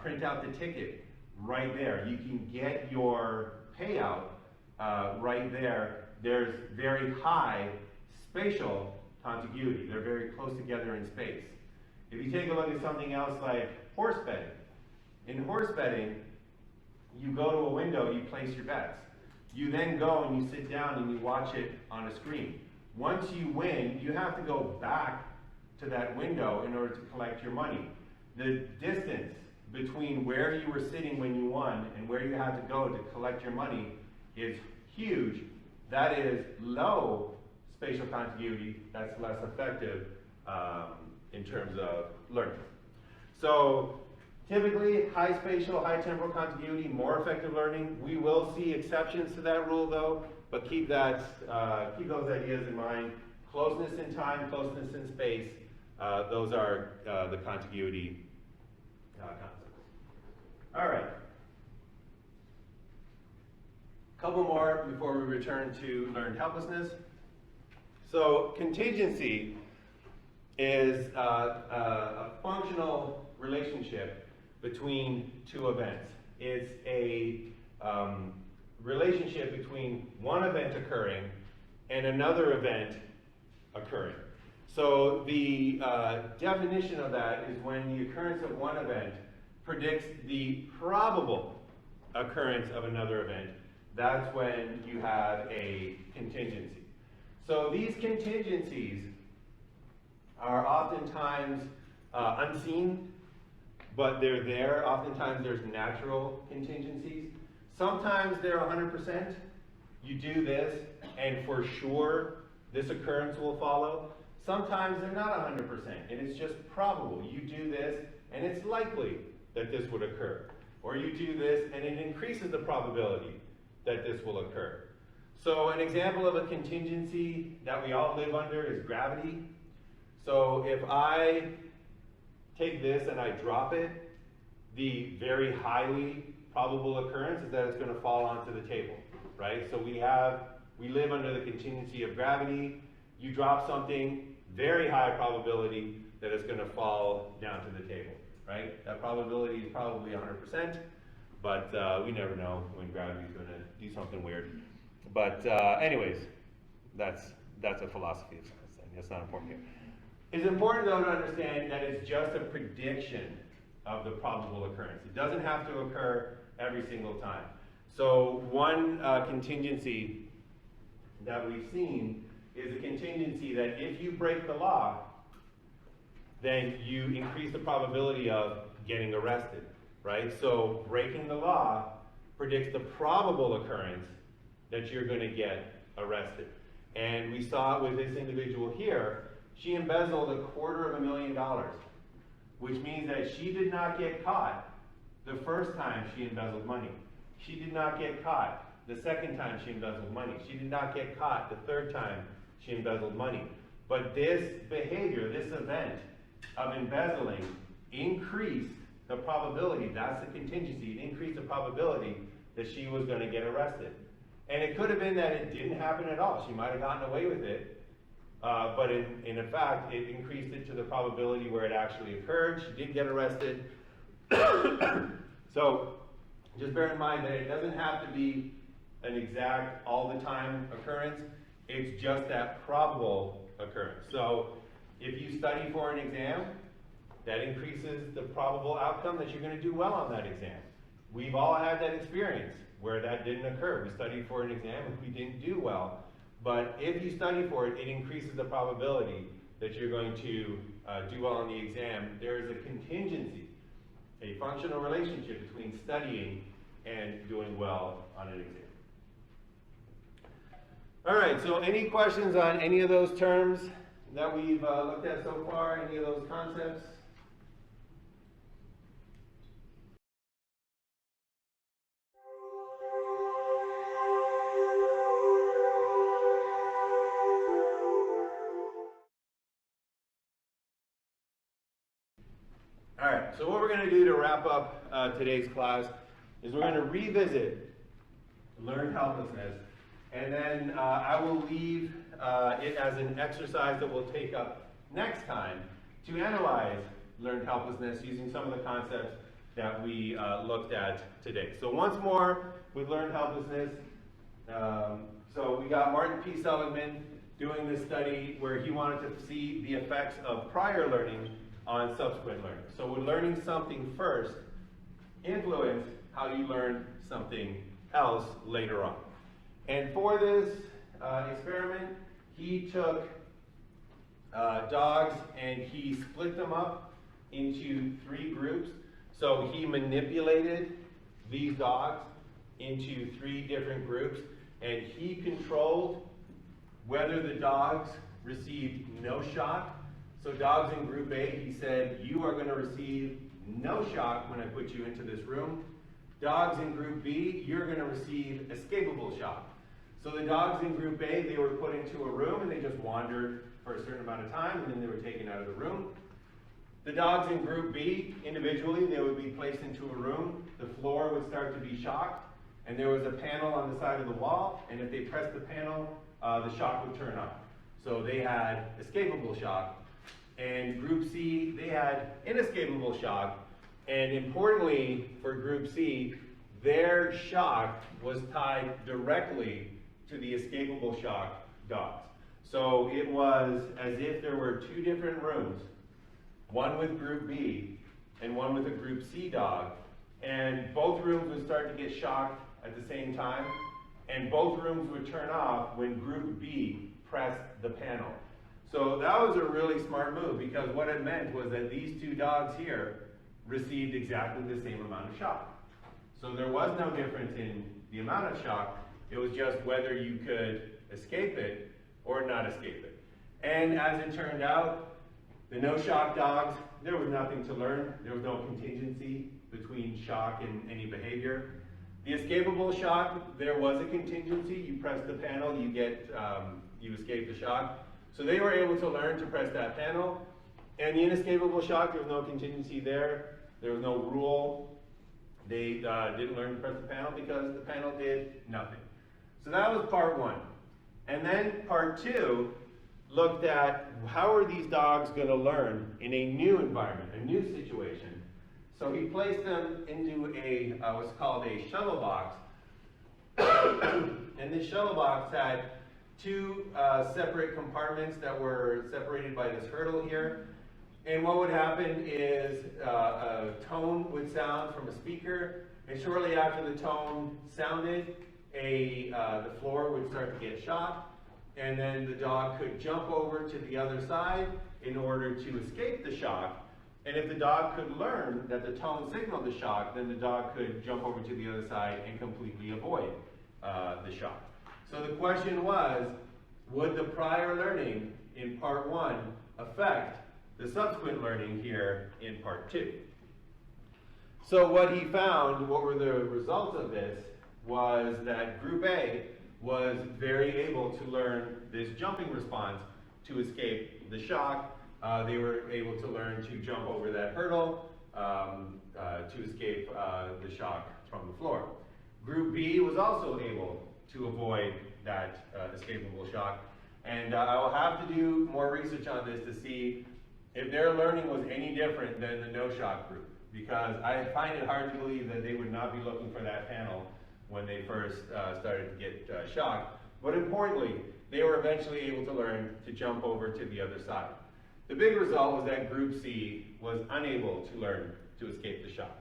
print out the ticket right there. You can get your payout right there. There's very high spatial contiguity. They're very close together in space. If you take a look at something else like horse betting. In horse betting, you go to a window, you place your bets. You then go and you sit down and you watch it on a screen. Once you win, you have to go back to that window in order to collect your money. The distance between where you were sitting when you won and where you had to go to collect your money is huge. That is low spatial contiguity. That's less effective in terms of learning. So typically, high spatial, high temporal contiguity, more effective learning. We will see exceptions to that rule though, but keep those ideas in mind. Closeness in time, closeness in space, those are the contiguity concepts. All right. couple more before we return to learned helplessness. So contingency is a functional relationship between two events. It's a relationship between one event occurring and another event occurring. So the definition of that is when the occurrence of one event predicts the probable occurrence of another event, that's when you have a contingency. So these contingencies are oftentimes unseen, but they're there. Oftentimes there's natural contingencies. Sometimes they're 100%. You do this, and for sure this occurrence will follow. Sometimes they're not 100%, and it's just probable. You do this, and it's likely that this would occur. Or you do this, and it increases the probability that this will occur. So an example of a contingency that we all live under is gravity. So if I take this and I drop it, the very highly probable occurrence is that it's going to fall onto the table, right? So we live under the contingency of gravity. You drop something, very high probability that it's going to fall down to the table, right? That probability is probably 100%, but we never know when gravity is going to do something weird. But anyways, that's a philosophy of science thing. That's not important here. It's important, though, to understand that it's just a prediction of the probable occurrence. It doesn't have to occur every single time. So one contingency that we've seen is a contingency that if you break the law, then you increase the probability of getting arrested, right? So breaking the law predicts the probable occurrence that you're going to get arrested. And we saw it with this individual here. She embezzled $250,000, which means that she did not get caught the first time she embezzled money. She did not get caught the second time she embezzled money. She did not get caught the third time she embezzled money. But this behavior, this event of embezzling increased the probability, that's the contingency, it increased the probability that she was going to get arrested. And it could have been that it didn't happen at all. She might have gotten away with it. But in fact, it increased it to the probability where it actually occurred. She did get arrested. So just bear in mind that it doesn't have to be an exact all the time occurrence. It's just that probable occurrence. So if you study for an exam, that increases the probable outcome that you're going to do well on that exam. We've all had that experience where that didn't occur. We studied for an exam and we didn't do well. But if you study for it, it increases the probability that you're going to do well on the exam. There is a contingency, a functional relationship between studying and doing well on an exam. All right, so any questions on any of those terms that we've looked at so far, any of those concepts? All right, so what we're going to do to wrap up today's class is we're going to revisit learned helplessness, and then I will leave it as an exercise that we'll take up next time to analyze learned helplessness using some of the concepts that we looked at today. So once more with learned helplessness, so we got Martin P. Seligman doing this study where he wanted to see the effects of prior learning on subsequent learning. So would learning something first influence how you learn something else later on? And for this experiment, he took dogs and he split them up into 3 groups. So he manipulated these dogs into 3 different groups, and he controlled whether the dogs received no shock. So dogs in group A, he said, you are going to receive no shock when I put you into this room. Dogs in group B, you're going to receive escapable shock. So the dogs in group A, they were put into a room and they just wandered for a certain amount of time and then they were taken out of the room. The dogs in group B, individually, they would be placed into a room. The floor would start to be shocked. and there was a panel on the side of the wall, and if they pressed the panel, the shock would turn on. So they had escapable shock, and group C, they had inescapable shock, and importantly for group C, their shock was tied directly to the escapable shock dogs. So it was as if there were two different rooms, one with group B and one with a group C dog, and both rooms would start to get shocked at the same time, and both rooms would turn off when group B pressed the panel. So that was a really smart move, because what it meant was that these two dogs here received exactly the same amount of shock. So there was no difference in the amount of shock, it was just whether you could escape it or not escape it. And as it turned out, the no shock dogs, there was nothing to learn. There was no contingency between shock and any behavior. The escapable shock, there was a contingency. You press the panel, you escape the shock. So they were able to learn to press that panel. And the inescapable shock, there was no contingency there. There was no rule. They didn't learn to press the panel because the panel did nothing. So that was part one. And then part two looked at how are these dogs going to learn in a new environment, a new situation. So he placed them into a what's called a shuttle box. And this shuttle box had two separate compartments that were separated by this hurdle here. And what would happen is a tone would sound from a speaker, and shortly after the tone sounded, the floor would start to get shocked, and then the dog could jump over to the other side in order to escape the shock. And if the dog could learn that the tone signaled the shock, then the dog could jump over to the other side and completely avoid the shock. So the question was, would the prior learning in part one affect the subsequent learning here in part two? So what he found, what were the results of this, was that group A was very able to learn this jumping response to escape the shock. They were able to learn to jump over that hurdle to escape the shock from the floor. Group B was also able to avoid that escapable shock. And I will have to do more research on this to see if their learning was any different than the no-shock group, because I find it hard to believe that they would not be looking for that panel when they first started to get shocked. But importantly, they were eventually able to learn to jump over to the other side. The big result was that group C was unable to learn to escape the shock.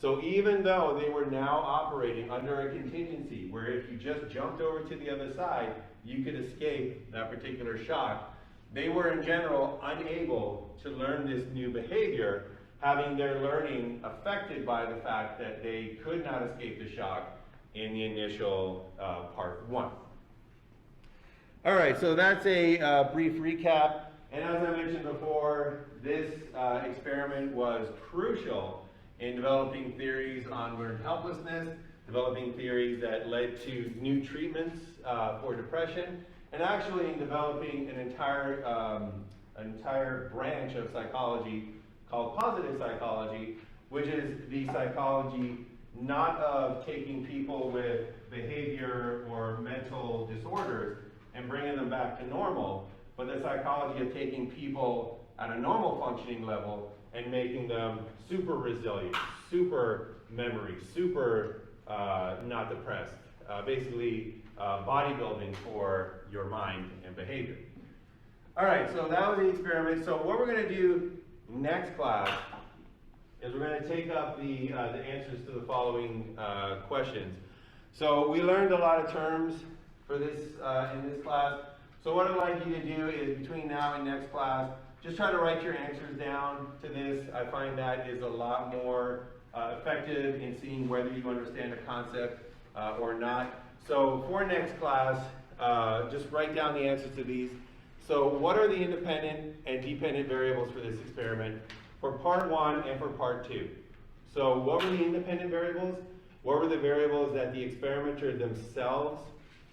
So even though they were now operating under a contingency where if you just jumped over to the other side, you could escape that particular shock, they were in general unable to learn this new behavior, having their learning affected by the fact that they could not escape the shock in the initial part one. All right, so that's a brief recap. And as I mentioned before, this experiment was crucial in developing theories on learned helplessness, developing theories that led to new treatments for depression, and actually in developing an entire branch of psychology called positive psychology, which is the psychology not of taking people with behavior or mental disorders and bringing them back to normal, but the psychology of taking people at a normal functioning level and making them super resilient, super memory, super not depressed, basically bodybuilding for your mind and behavior. All right, so that was the experiment. So what we're going to do next class is we're going to take up the answers to the following questions. So we learned a lot of terms for this in this class. So what I'd like you to do is between now and next class, just try to write your answers down to this. I find that is a lot more effective in seeing whether you understand a concept or not. So for next class, just write down the answers to these. So what are the independent and dependent variables for this experiment for part one and for part two? So what were the independent variables? What were the variables that the experimenter themselves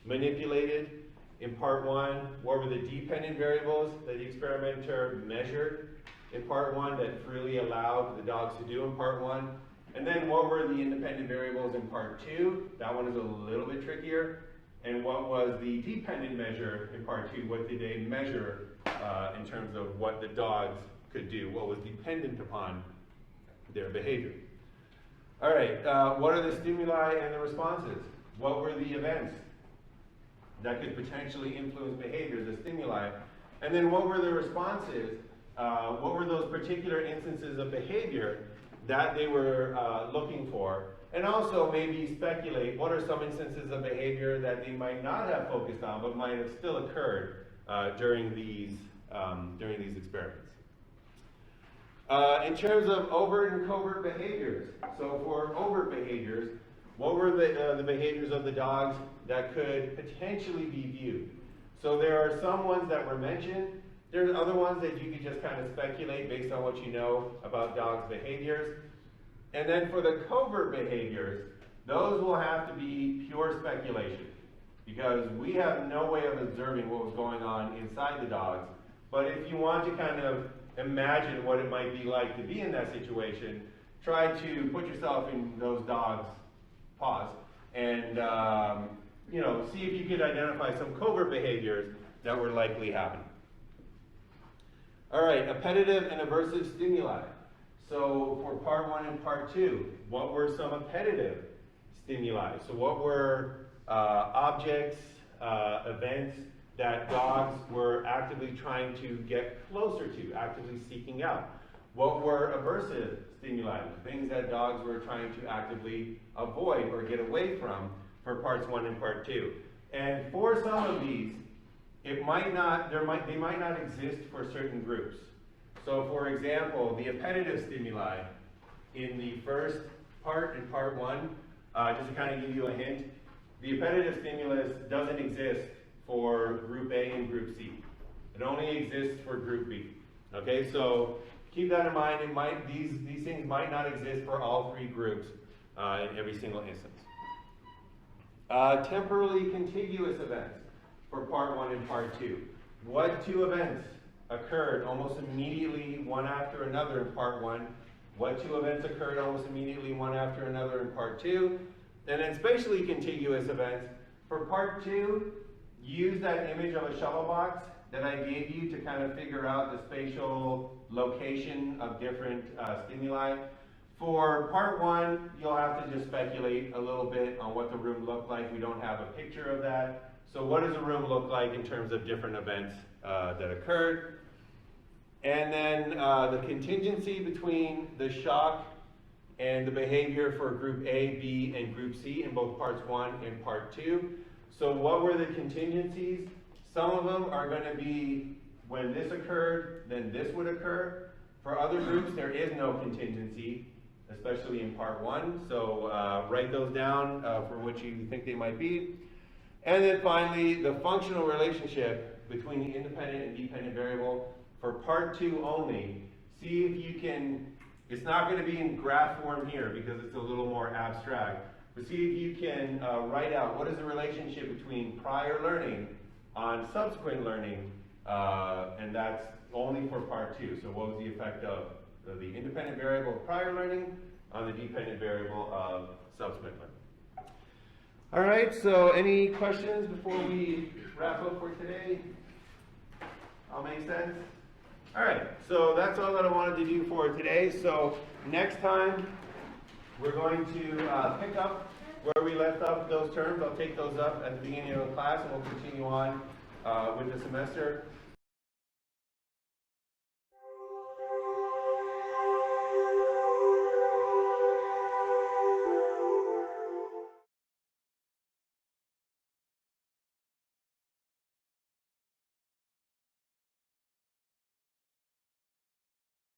manipulated in part one? What were the dependent variables that the experimenter measured in part one that freely allowed the dogs to do in part one? And then what were the independent variables in part 2? That one is a little bit trickier. And what was the dependent measure in part 2? What did they measure in terms of what the dogs could do? What was dependent upon their behavior? All right, what are the stimuli and the responses? What were the events that could potentially influence behavior, the stimuli? And then what were the responses? What were those particular instances of behavior that they were looking for? And also maybe speculate what are some instances of behavior that they might not have focused on but might have still occurred during these experiments. In terms of overt and covert behaviors, so for overt behaviors, what were the behaviors of the dogs that could potentially be viewed? So there are some ones that were mentioned. There's other ones that you could just kind of speculate based on what you know about dogs' behaviors. And then for the covert behaviors, those will have to be pure speculation because we have no way of observing what was going on inside the dogs. But if you want to kind of imagine what it might be like to be in that situation, try to put yourself in those dogs' paws and see if you could identify some covert behaviors that were likely happening. All right, appetitive and aversive stimuli. So for part 1 and part 2, what were some appetitive stimuli? So what were objects, events that dogs were actively trying to get closer to, actively seeking out? What were aversive stimuli, things that dogs were trying to actively avoid or get away from for parts 1 and part 2? And for some of these, they might not exist for certain groups. So for example, the appetitive stimuli in the first part, in part 1, just to kind of give you a hint, the appetitive stimulus doesn't exist for group A and group C. It only exists for group B. Okay, so keep that in mind. These things might not exist for all 3 groups in every single instance. Temporally contiguous events for part 1 and part 2. What 2 events occurred almost immediately one after another in part 1? What 2 events occurred almost immediately one after another in part 2? And then spatially contiguous events. For part 2, use that image of a shuttle box that I gave you to kind of figure out the spatial location of different stimuli. For part 1, you'll have to just speculate a little bit on what the room looked like. We don't have a picture of that. So what does a room look like in terms of different events that occurred? And then the contingency between the shock and the behavior for group A, B, and group C in both parts 1 and part 2. So what were the contingencies? Some of them are going to be when this occurred, then this would occur. For other groups, there is no contingency, especially in part 1. So write those down for what you think they might be. And then finally, the functional relationship between the independent and dependent variable for part 2 only. See if you can, it's not going to be in graph form here because it's a little more abstract, but see if you can write out what is the relationship between prior learning on subsequent learning, and that's only for part 2. So what was the effect of the independent variable of prior learning on the dependent variable of subsequent learning? All right, so any questions before we wrap up for today? All make sense? All right, so that's all that I wanted to do for today. So next time, we're going to pick up where we left off those terms. I'll take those up at the beginning of the class, and we'll continue on with the semester.